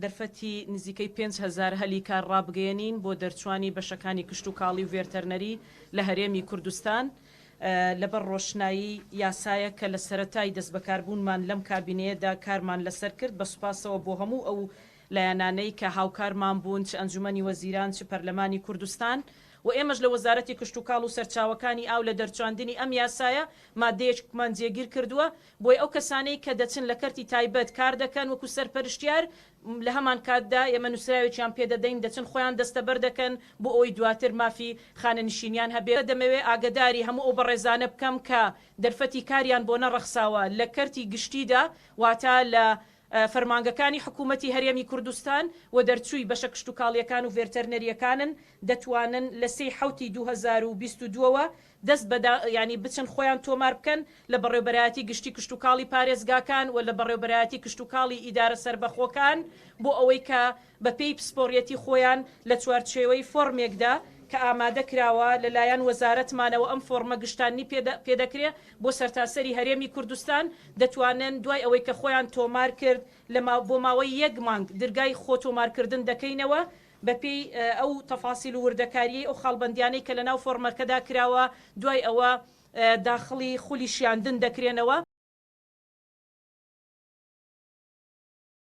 دەرفەتی نزیکەی 5,000 هەلی کار ڕابگەێنین بۆ دەرچوانی بەشەکانی کشت و کاڵی و ڤێرتەرنەری لە هەرێمی کوردستان لەبەر ڕۆشنایی یاسایە کە لە سەرەتای دەست بەکاربوونمان لەم کابینەیەدا کارمان لەسەر کرد بە سوپاسەوە بۆ هەموو ئەو لایەنانەی کە هاوکارمان بوون، چ ئەنجومەنی وەزیران چ پەرلەمانی کوردستان و ئێمەش لە وەزارەتی کشت و کاڵ و سەرچاوەکانی ئاو لە دەرچاندنی ئەم یاسایە مادەیەکمان جێگیر کردووە بۆی ئەو کەسانەی کە دەچن لە کەرتی تایبەت کار دەکەن وەکو سەرپەرشتیار لە هەمان کاتدا ئێمە نووسراوێکیان پێدەدەین دەچن خۆیان دەستەبەر دەکەن بۆ ئەوی دواتر مافی خانەنشینیان هەبێت. دەمەوێ ئاگداری هەموو ئەو بەڕێزانە بکەم کە دەرفەتی کاریان بۆ نەڕەخساوە لە کەرتی گشتیدا واتە لە فەرمانگەکانی حکوومەتی هەرێمی کوردستان و دەرچووی بەشە کشت و کاڵیەکان و ڤێرتەرنەریەکانن دەتوانن لە 3 2022ەوە دەست بەدا ینی بچن خۆیان تۆمار بکەن لە بەڕێوەبەرایەتی گشتی کشت و کاڵی پارێزگاکان و لە بەڕێوەبەرایەتی کشت و کاڵی ئیدارە سەربەخۆکان بۆ ئەوەی کە بە پێی پسپۆڕیەتی خۆیان لە چوارچێوەی فۆرمێکدا کە ئامادە کراوە لەلایەن وەزارەتمانەوە ئەم فۆرمە گشتانی پێدەکرێت بۆ سەرتاسەری هەرێمی کوردستان دەتوانن دوای ئەوەی کە خۆیان تۆمار کرد بۆ ماوەی 1 مانگ دەرگای خۆ تۆمارکردن دەکەینەوە بەپێی ئەو تەفاسیل و وردەکاریی ئەو خاڵبەندیانەی کە لەناو فۆرمەکەدا کراوە دوای ئەوە داخڵی خولی شیاندن دەکرێنەوە.